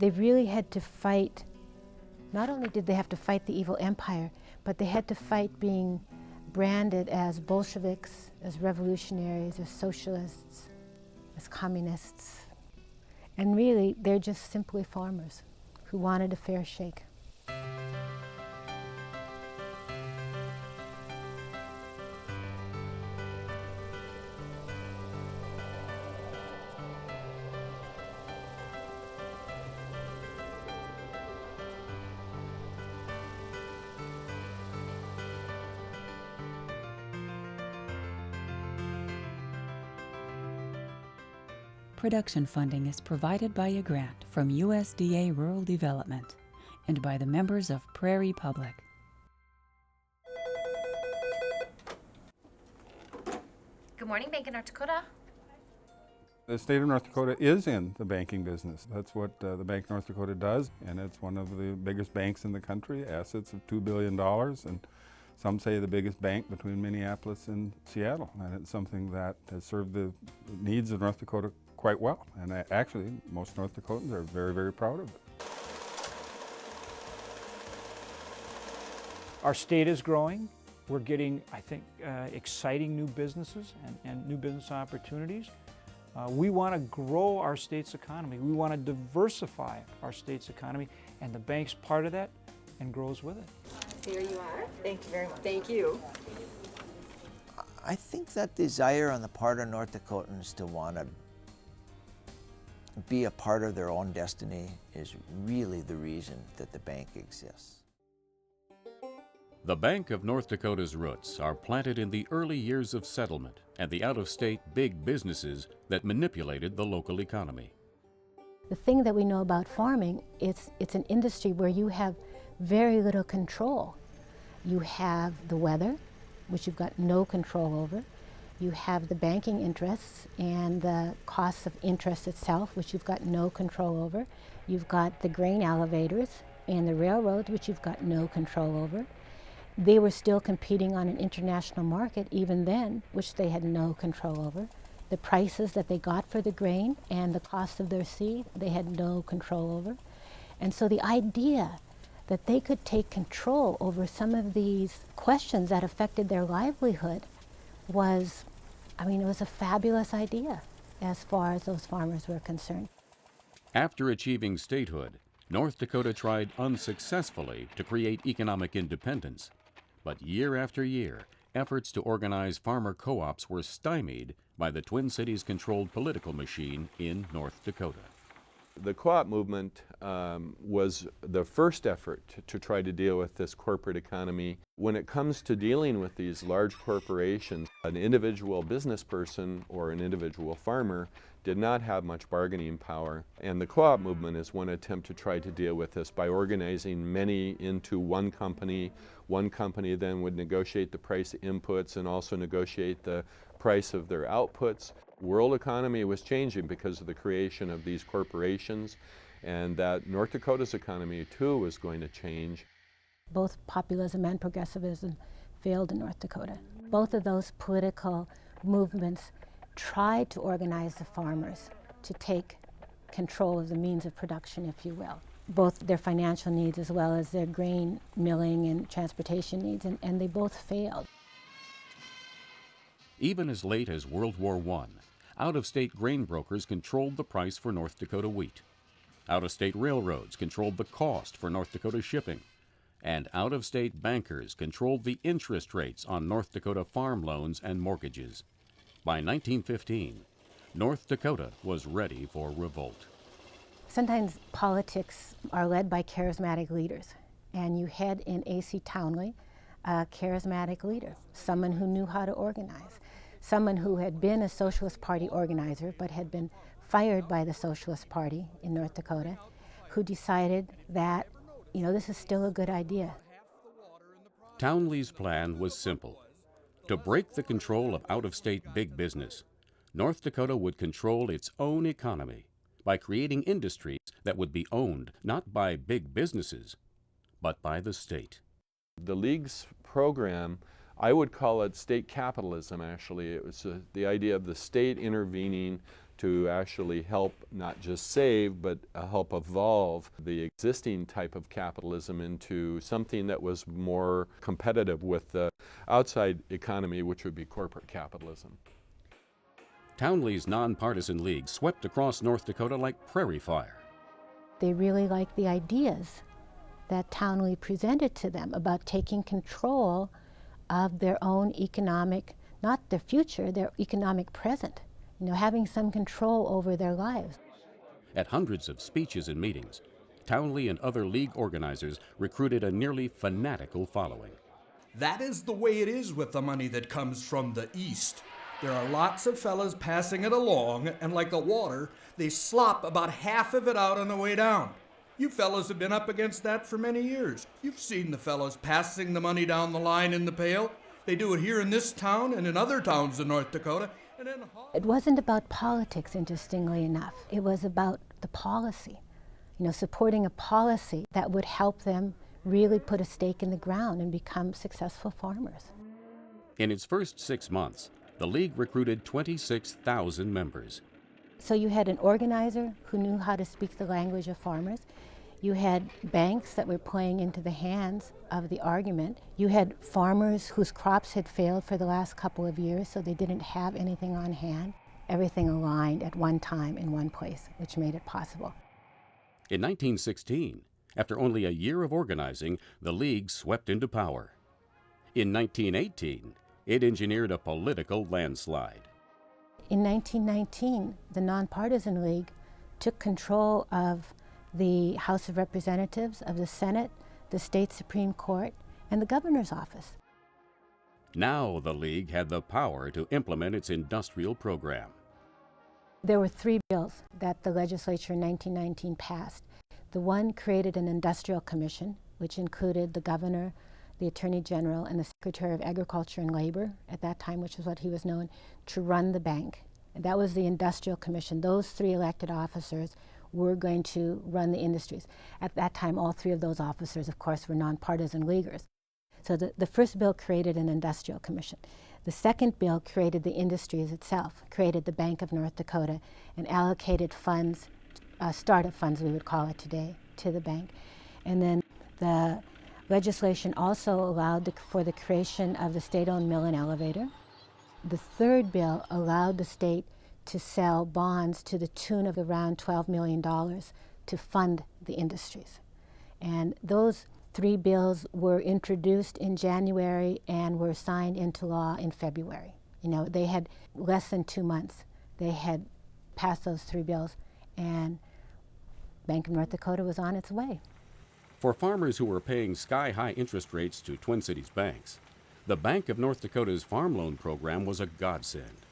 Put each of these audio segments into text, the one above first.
they really had to fight. Not only did they have to fight the evil empire, but they had to fight being branded as Bolsheviks, as revolutionaries, as socialists, as communists. And really, they're just simply farmers who wanted a fair shake. Production funding is provided by a grant from USDA Rural Development and by the members of Prairie Public. Good morning, Bank of North Dakota. The state of North Dakota is in the banking business. That's what the Bank of North Dakota does, and it's one of the biggest banks in the country, assets of $2 billion, and some say the biggest bank between Minneapolis and Seattle. And it's something that has served the needs of North Dakota quite well. And actually, most North Dakotans are very, very proud of it. Our state is growing. We're getting, I think, exciting new businesses and new business opportunities. We want to grow our state's economy. We want to diversify our state's economy, and the bank's part of that and grows with it. Here you are. Thank you very much. Thank you. I think that desire on the part of North Dakotans to want to be a part of their own destiny is really the reason that the bank exists. The Bank of North Dakota's roots are planted in the early years of settlement and the out-of-state big businesses that manipulated the local economy. The thing that we know about farming, it's an industry where you have very little control. You have the weather, which you've got no control over. You have the banking interests and the costs of interest itself, which you've got no control over. You've got the grain elevators and the railroads, which you've got no control over. They were still competing on an international market even then, which they had no control over. The prices that they got for the grain and the cost of their seed, they had no control over. And so the idea that they could take control over some of these questions that affected their livelihood was, it was a fabulous idea as far as those farmers were concerned. After achieving statehood, North Dakota tried unsuccessfully to create economic independence. But year after year, efforts to organize farmer co-ops were stymied by the Twin Cities-controlled political machine in North Dakota. The co-op movement was the first effort to try to deal with this corporate economy. When it comes to dealing with these large corporations, an individual business person or an individual farmer did not have much bargaining power. And the co-op movement is one attempt to try to deal with this by organizing many into one company. One company then would negotiate the price inputs and also negotiate the price of their outputs. World economy was changing because of the creation of these corporations, and that North Dakota's economy too was going to change. Both populism and progressivism failed in North Dakota. Both of those political movements tried to organize the farmers to take control of the means of production, if you will. Both their financial needs as well as their grain milling and transportation needs, and they both failed. Even as late as World War I, out-of-state grain brokers controlled the price for North Dakota wheat. Out-of-state railroads controlled the cost for North Dakota shipping. And out-of-state bankers controlled the interest rates on North Dakota farm loans and mortgages. By 1915, North Dakota was ready for revolt. Sometimes politics are led by charismatic leaders, and you had in A.C. Townley a charismatic leader, someone who knew how to organize, someone who had been a Socialist Party organizer but had been fired by the Socialist Party in North Dakota, who decided that, this is still a good idea. Townley's plan was simple. To break the control of out-of-state big business, North Dakota would control its own economy by creating industries that would be owned not by big businesses, but by the state. The League's program, I would call it state capitalism, actually. It was the idea of the state intervening to actually help not just save, but help evolve the existing type of capitalism into something that was more competitive with the outside economy, which would be corporate capitalism. Townley's nonpartisan league swept across North Dakota like prairie fire. They really liked the ideas that Townley presented to them about taking control of their own economic, not their future, their economic present, you know, having some control over their lives. At hundreds of speeches and meetings, Townley and other league organizers recruited a nearly fanatical following. That is the way it is with the money that comes from the East. There are lots of fellas passing it along, and like the water, they slop about half of it out on the way down. You fellas have been up against that for many years. You've seen the fellas passing the money down the line in the pail. They do it here in this town and in other towns in North Dakota. And in It wasn't about politics, interestingly enough. It was about the policy, you know, supporting a policy that would help them really put a stake in the ground and become successful farmers. In its first 6 months, the league recruited 26,000 members. So you had an organizer who knew how to speak the language of farmers. You had banks that were playing into the hands of the argument. You had farmers whose crops had failed for the last couple of years, so they didn't have anything on hand. Everything aligned at one time in one place, which made it possible. In 1916, after only a year of organizing, the league swept into power. In 1918, it engineered a political landslide. In 1919, the Nonpartisan League took control of the House of Representatives, of the Senate, the state Supreme Court, and the governor's office. Now the league had the power to implement its industrial program. There were 3 bills that the legislature in 1919 passed. The one created an industrial commission, which included the governor, the attorney general, and the secretary of agriculture and labor at that time, which is what he was known, to run the bank. And that was the industrial commission. Those 3 elected officers were going to run the industries. At that time, all 3 of those officers, of course, were nonpartisan leaguers. So the first bill created an industrial commission. The second bill created the industries itself, created the Bank of North Dakota, and allocated funds, startup funds we would call it today, to the bank. And then the legislation also allowed for the creation of the state-owned mill and elevator. The third bill allowed the state to sell bonds to the tune of around $12 million to fund the industries. And those 3 bills were introduced in January and were signed into law in February. You know, they had less than 2 months. They had passed those 3 bills, and Bank of North Dakota was on its way. For farmers who were paying sky-high interest rates to Twin Cities banks, the Bank of North Dakota's farm loan program was a godsend.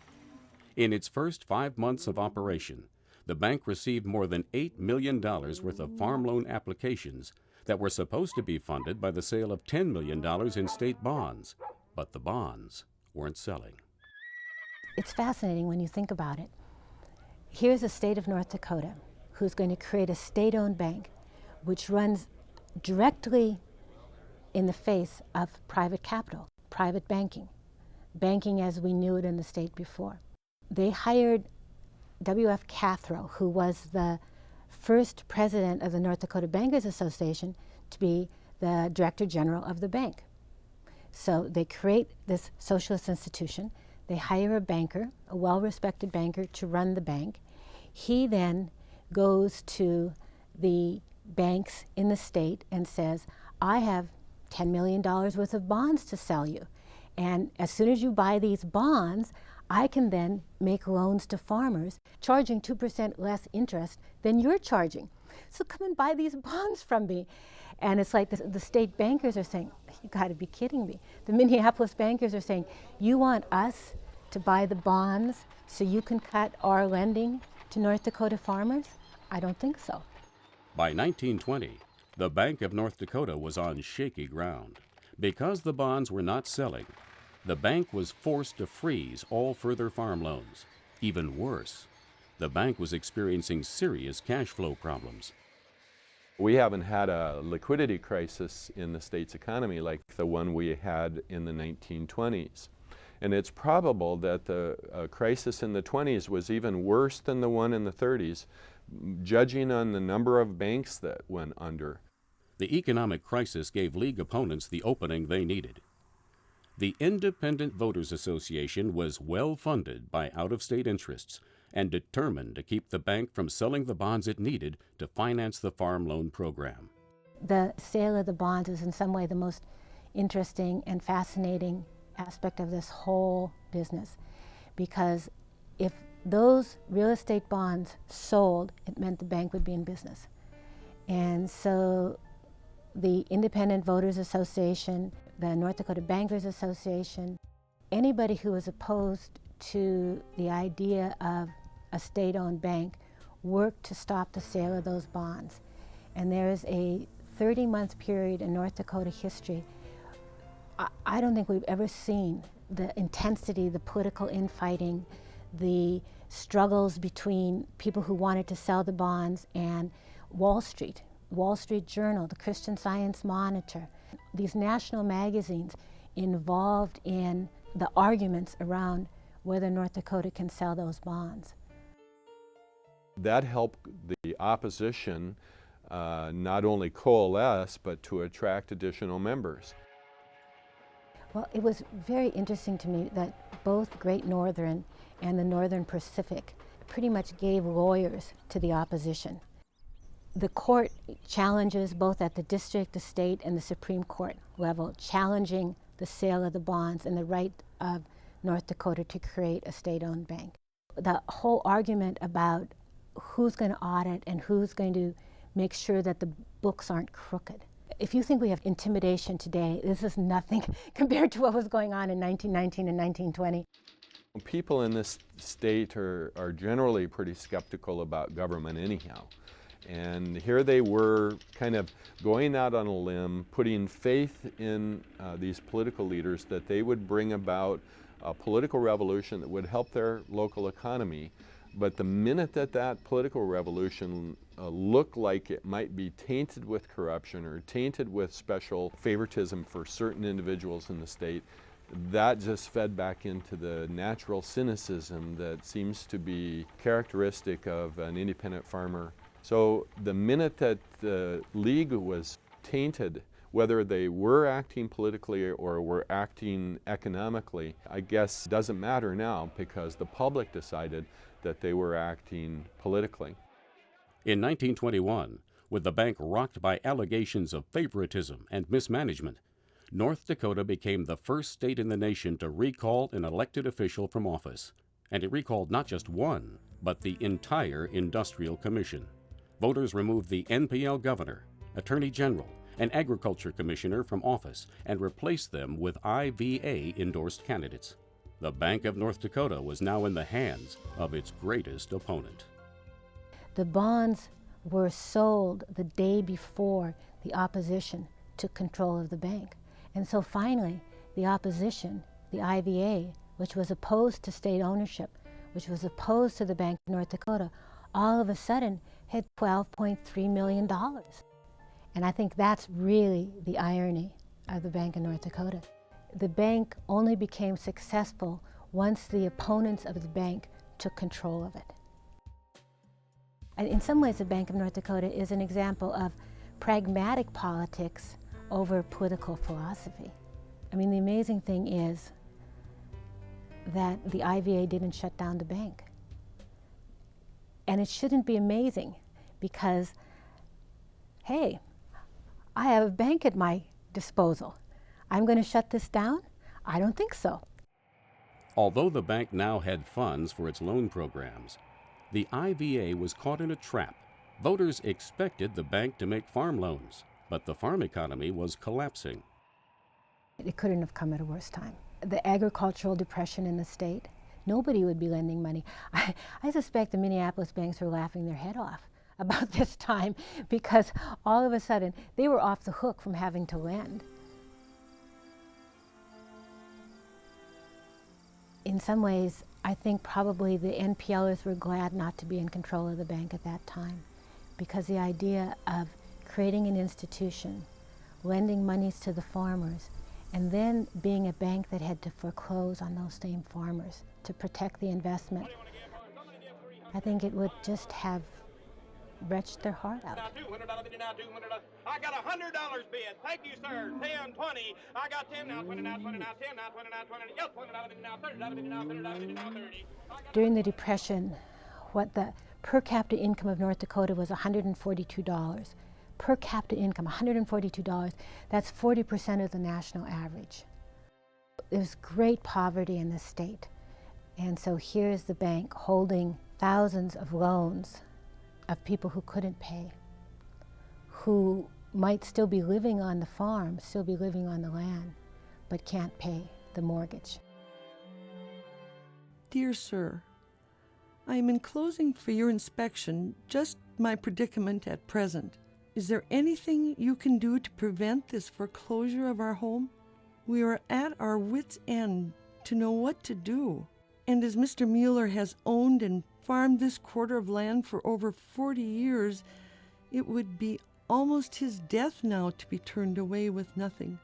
In its first 5 months of operation, the bank received more than $8 million worth of farm loan applications that were supposed to be funded by the sale of $10 million in state bonds, but the bonds weren't selling. It's fascinating when you think about it. Here's the state of North Dakota who's going to create a state-owned bank which runs directly in the face of private capital, private banking, banking as we knew it in the state before. They hired W.F. Cathro, who was the first president of the North Dakota Bankers Association, to be the director general of the bank. So they create this socialist institution. They hire a banker, a well-respected banker, to run the bank. He then goes to the banks in the state and says, I have $10 million worth of bonds to sell you. And as soon as you buy these bonds, I can then make loans to farmers, charging 2% less interest than you're charging. So come and buy these bonds from me. And it's like the state bankers are saying, you gotta be kidding me. The Minneapolis bankers are saying, you want us to buy the bonds so you can cut our lending to North Dakota farmers? I don't think so. By 1920, the Bank of North Dakota was on shaky ground. Because the bonds were not selling, the bank was forced to freeze all further farm loans. Even worse, the bank was experiencing serious cash flow problems. We haven't had a liquidity crisis in the state's economy like the one we had in the 1920s. And it's probable that the crisis in the 20s was even worse than the one in the 30s, judging on the number of banks that went under. The economic crisis gave League opponents the opening they needed. The Independent Voters Association was well funded by out-of-state interests and determined to keep the bank from selling the bonds it needed to finance the farm loan program. The sale of the bonds is in some way the most interesting and fascinating aspect of this whole business, because if those real estate bonds sold, it meant the bank would be in business. And so the Independent Voters Association, the North Dakota Bankers Association, anybody who was opposed to the idea of a state-owned bank worked to stop the sale of those bonds. And there is a 30-month period in North Dakota history. I don't think we've ever seen the intensity, the political infighting, the struggles between people who wanted to sell the bonds and Wall Street Journal, the Christian Science Monitor, these national magazines involved in the arguments around whether North Dakota can sell those bonds. That helped the opposition not only coalesce, but to attract additional members. Well, it was very interesting to me that both Great Northern and the Northern Pacific pretty much gave lawyers to the opposition. The court challenges, both at the district, the state, and the Supreme Court level, challenging the sale of the bonds and the right of North Dakota to create a state-owned bank. The whole argument about who's going to audit and who's going to make sure that the books aren't crooked. If you think we have intimidation today, this is nothing compared to what was going on in 1919 and 1920. People in this state are generally pretty skeptical about government anyhow. And here they were kind of going out on a limb, putting faith in these political leaders that they would bring about a political revolution that would help their local economy. But the minute that that political revolution looked like it might be tainted with corruption or tainted with special favoritism for certain individuals in the state, that just fed back into the natural cynicism that seems to be characteristic of an independent farmer. So the minute that the League was tainted, whether they were acting politically or were acting economically, I guess doesn't matter now, because the public decided that they were acting politically. In 1921, with the bank rocked by allegations of favoritism and mismanagement, North Dakota became the first state in the nation to recall an elected official from office. And it recalled not just one, but the entire Industrial Commission. Voters removed the NPL governor, attorney general, and agriculture commissioner from office and replaced them with IVA-endorsed candidates. The Bank of North Dakota was now in the hands of its greatest opponent. The bonds were sold the day before the opposition took control of the bank. And so finally, the opposition, the IVA, which was opposed to state ownership, which was opposed to the Bank of North Dakota, all of a sudden had $12.3 million. And I think that's really the irony of the Bank of North Dakota. The bank only became successful once the opponents of the bank took control of it. And in some ways, the Bank of North Dakota is an example of pragmatic politics over political philosophy. I mean, the amazing thing is that the IVA didn't shut down the bank. And it shouldn't be amazing because, hey, I have a bank at my disposal. I'm going to shut this down? I don't think so. Although the bank now had funds for its loan programs, the IVA was caught in a trap. Voters expected the bank to make farm loans, but the farm economy was collapsing. It couldn't have come at a worse time. The agricultural depression in the state, nobody would be lending money. I suspect the Minneapolis banks were laughing their head off about this time because all of a sudden they were off the hook from having to lend. In some ways, I think probably the NPLers were glad not to be in control of the bank at that time, because the idea of creating an institution, lending monies to the farmers, And then being a bank that had to foreclose on those same farmers to protect the investment, I think it would just have wrenched their heart out. I got $100 bid. Thank you, sir. 10, 20. I got 10 now, 20 now, 20 now, 10 now, 20 now, 20. Yes, $20 now, $30 now, $30 now, 30. During the Depression, what the per capita income of North Dakota was $142. Per capita income, $142. That's 40% of the national average. There's great poverty in the state. And so here's the bank holding thousands of loans of people who couldn't pay, who might still be living on the farm, still be living on the land, but can't pay the mortgage. Dear Sir, I am enclosing for your inspection just my predicament at present. Is there anything you can do to prevent this foreclosure of our home? We are at our wits' end to know what to do. And as Mr. Mueller has owned and farmed this quarter of land for over 40 years, it would be almost his death now to be turned away with nothing.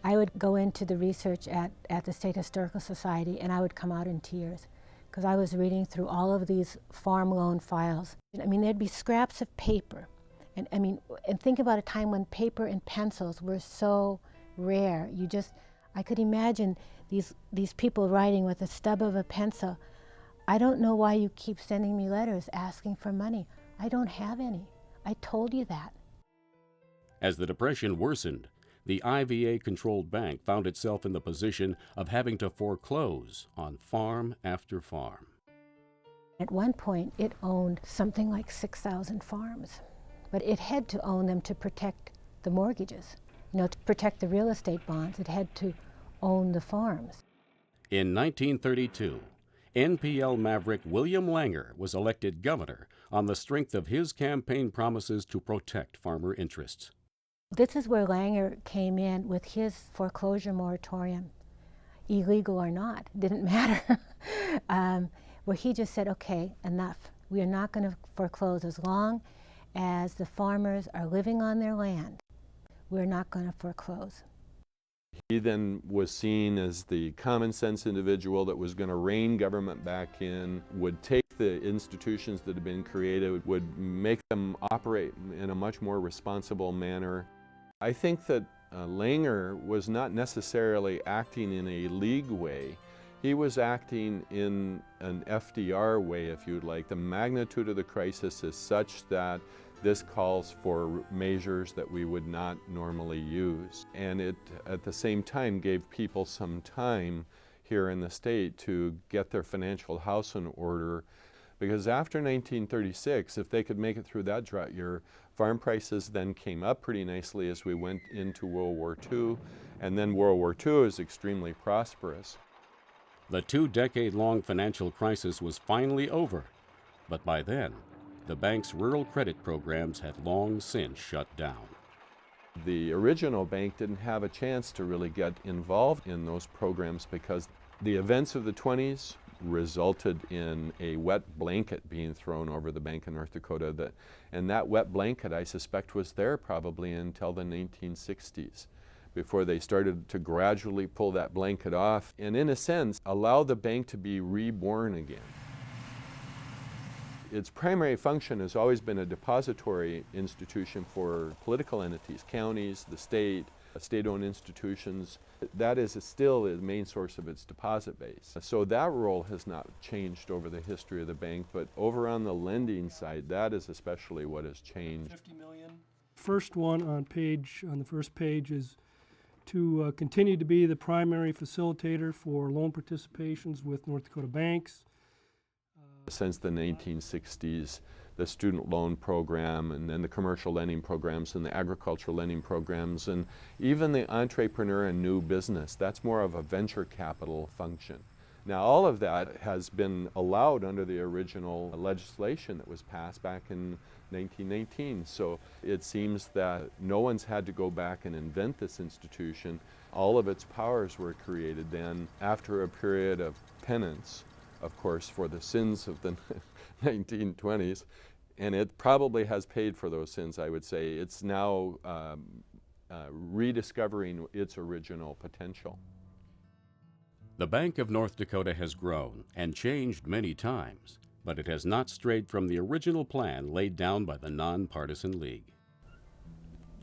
I would go into the research at the State Historical Society, and I would come out in tears because I was reading through all of these farm loan files. I mean, there'd be scraps of paper. And think about a time when paper and pencils were so rare. I could imagine these people writing with a stub of a pencil. I don't know why you keep sending me letters asking for money. I don't have any. I told you that. As the Depression worsened, the IVA-controlled bank found itself in the position of having to foreclose on farm after farm. At one point, it owned something like 6,000 farms, but it had to own them to protect the mortgages. To protect the real estate bonds, it had to own the farms. In 1932, NPL maverick William Langer was elected governor on the strength of his campaign promises to protect farmer interests. This is where Langer came in with his foreclosure moratorium, illegal or not, didn't matter, where he just said, okay, enough. We are not going to foreclose as long as the farmers are living on their land. We're not going to foreclose. He then was seen as the common sense individual that was going to rein government back in, would take the institutions that had been created, would make them operate in a much more responsible manner. I think that Langer was not necessarily acting in a league way. He was acting in an FDR way, if you'd like. The magnitude of the crisis is such that this calls for measures that we would not normally use. And it, at the same time, gave people some time here in the state to get their financial house in order. Because after 1936, if they could make it through that drought year, farm prices then came up pretty nicely as we went into World War II. And then World War II is extremely prosperous. The 2-decade-long financial crisis was finally over, but by then, the bank's rural credit programs had long since shut down. The original bank didn't have a chance to really get involved in those programs because the events of the 20s resulted in a wet blanket being thrown over the Bank of North Dakota. And that wet blanket, I suspect, was there probably until the 1960s, before they started to gradually pull that blanket off and, in a sense, allow the bank to be reborn again. Its primary function has always been a depository institution for political entities, counties, the state, state-owned institutions. That is still the main source of its deposit base. So that role has not changed over the history of the bank, but over on the lending side, that is especially what has changed. 50 million. First one on the first page is to continue to be the primary facilitator for loan participations with North Dakota banks. Since the 1960s, the student loan program and then the commercial lending programs and the agricultural lending programs and even the entrepreneur and new business, that's more of a venture capital function. Now all of that has been allowed under the original legislation that was passed back in 1919. So it seems that no one's had to go back and invent this institution. All of its powers were created then after a period of penance, of course, for the sins of the 1920s. And it probably has paid for those sins, I would say. It's now rediscovering its original potential. The Bank of North Dakota has grown and changed many times, but it has not strayed from the original plan laid down by the Nonpartisan League.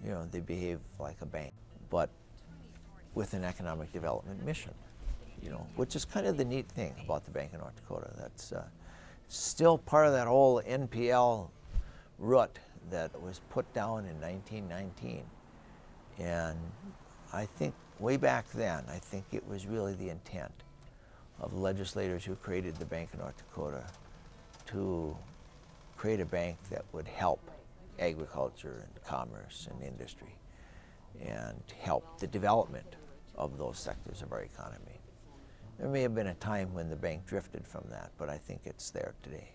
You know, they behave like a bank, but with an economic development mission, you know, which is kind of the neat thing about the Bank of North Dakota. That's still part of that whole NPL rut that was put down in 1919. And I think way back then, I think it was really the intent of legislators who created the Bank of North Dakota to create a bank that would help agriculture and commerce and industry and help the development of those sectors of our economy. There may have been a time when the bank drifted from that, but I think it's there today.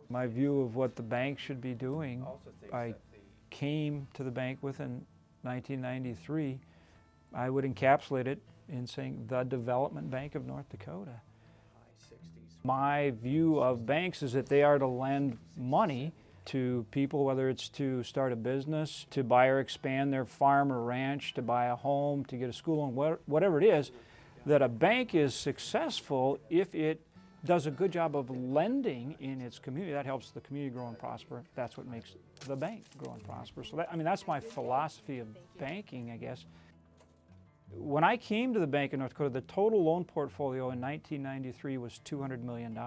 My view of what the bank should be doing, I came to the bank with in 1993. I would encapsulate it in saying the Development Bank of North Dakota. My view of banks is that they are to lend money to people, whether it's to start a business, to buy or expand their farm or ranch, to buy a home, to get a school loan, whatever it is, that a bank is successful if it does a good job of lending in its community. That helps the community grow and prosper. That's what makes the bank grow and prosper. So that, I mean, that's my philosophy of banking, I guess. When I came to the Bank of North Dakota, the total loan portfolio in 1993 was $200 million.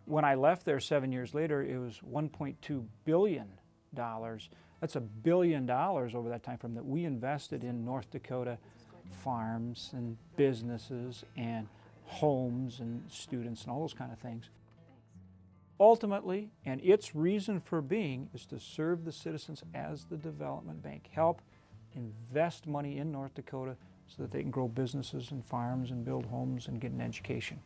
When I left there 7 years later, it was $1.2 billion. That's $1 billion over that time frame that we invested in North Dakota farms and businesses and homes and students and all those kind of things. Ultimately, and its reason for being, is to serve the citizens as the development bank, help invest money in North Dakota so that they can grow businesses and farms and build homes and get an education.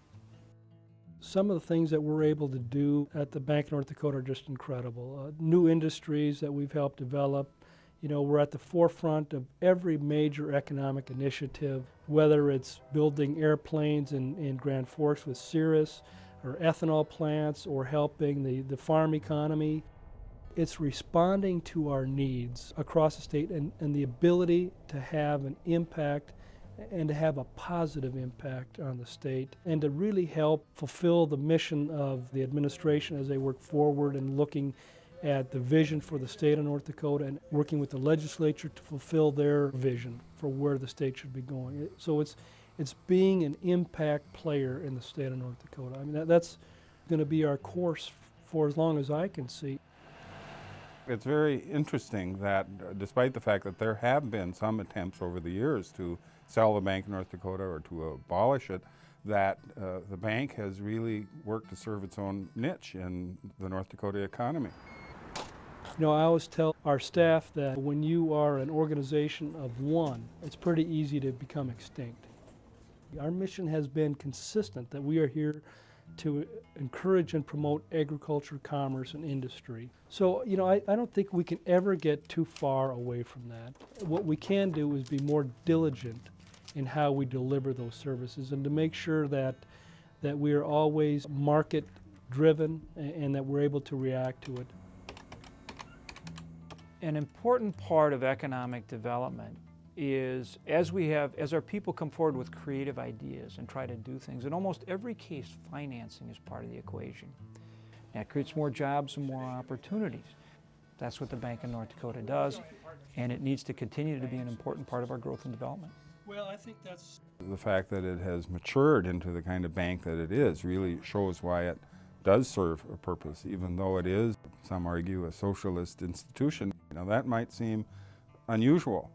Some of the things that we're able to do at the Bank of North Dakota are just incredible. New industries that we've helped develop. You know, we're at the forefront of every major economic initiative, whether it's building airplanes in Grand Forks with Cirrus, or ethanol plants, or helping the farm economy. It's responding to our needs across the state and the ability to have an impact and to have a positive impact on the state and to really help fulfill the mission of the administration as they work forward and looking at the vision for the state of North Dakota and working with the legislature to fulfill their vision for where the state should be going. So it's being an impact player in the state of North Dakota. I mean, that's going to be our course for as long as I can see. It's very interesting that despite the fact that there have been some attempts over the years to sell the Bank of North Dakota or to abolish it, that the bank has really worked to serve its own niche in the North Dakota economy. You know, I always tell our staff that when you are an organization of one, it's pretty easy to become extinct. Our mission has been consistent, that we are here to encourage and promote agriculture, commerce, and industry. So, you know, I don't think we can ever get too far away from that. What we can do is be more diligent in how we deliver those services and to make sure that we are always market-driven and that we're able to react to it. An important part of economic development is as our people come forward with creative ideas and try to do things, in almost every case, financing is part of the equation. That creates more jobs and more opportunities. That's what the Bank of North Dakota does, and it needs to continue to be an important part of our growth and development. Well, I think that's... The fact that it has matured into the kind of bank that it is really shows why it does serve a purpose, even though it is, some argue, a socialist institution. Now that might seem unusual,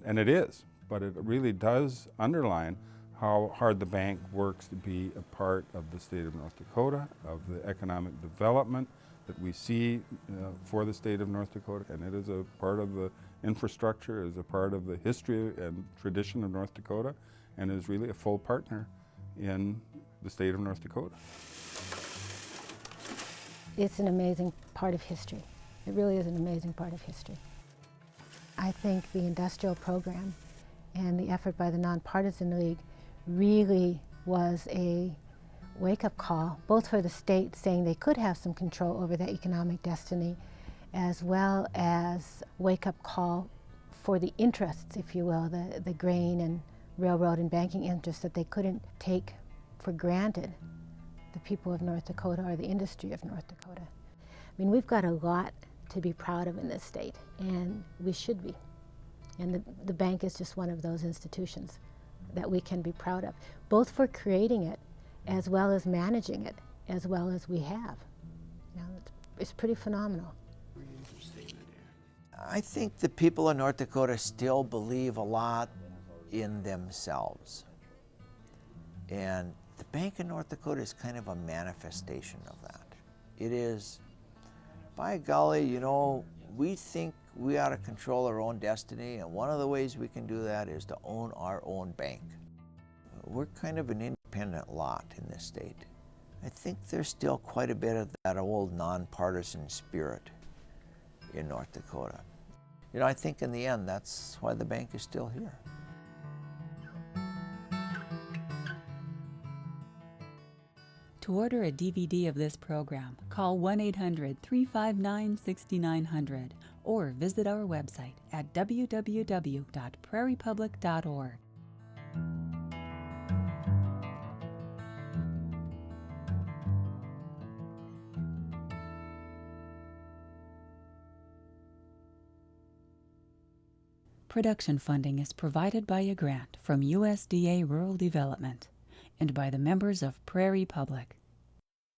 and it is, but it really does underline how hard the bank works to be a part of the state of North Dakota, of the economic development that we see for the state of North Dakota, and it is a part of the infrastructure, is a part of the history and tradition of North Dakota, and is really a full partner in the state of North Dakota. It's an amazing part of history. It really is an amazing part of history. I think the industrial program and the effort by the Nonpartisan League really was wake-up call, both for the state saying they could have some control over their economic destiny, as well as wake-up call for the interests, if you will, the grain and railroad and banking interests that they couldn't take for granted, the people of North Dakota or the industry of North Dakota. I mean, we've got a lot to be proud of in this state, and we should be. And the bank is just one of those institutions that we can be proud of, both for creating it as well as managing it as well as we have. You know, it's pretty phenomenal. I think the people of North Dakota still believe a lot in themselves. And the Bank of North Dakota is kind of a manifestation of that. It is, by golly, you know, we think we ought to control our own destiny, and one of the ways we can do that is to own our own bank. We're kind of an independent lot in this state. I think there's still quite a bit of that old nonpartisan spirit in North Dakota. You know, I think in the end, that's why the bank is still here. To order a DVD of this program, call 1-800-359-6900 or visit our website at www.prairiepublic.org. Production funding is provided by a grant from USDA Rural Development and by the members of Prairie Public.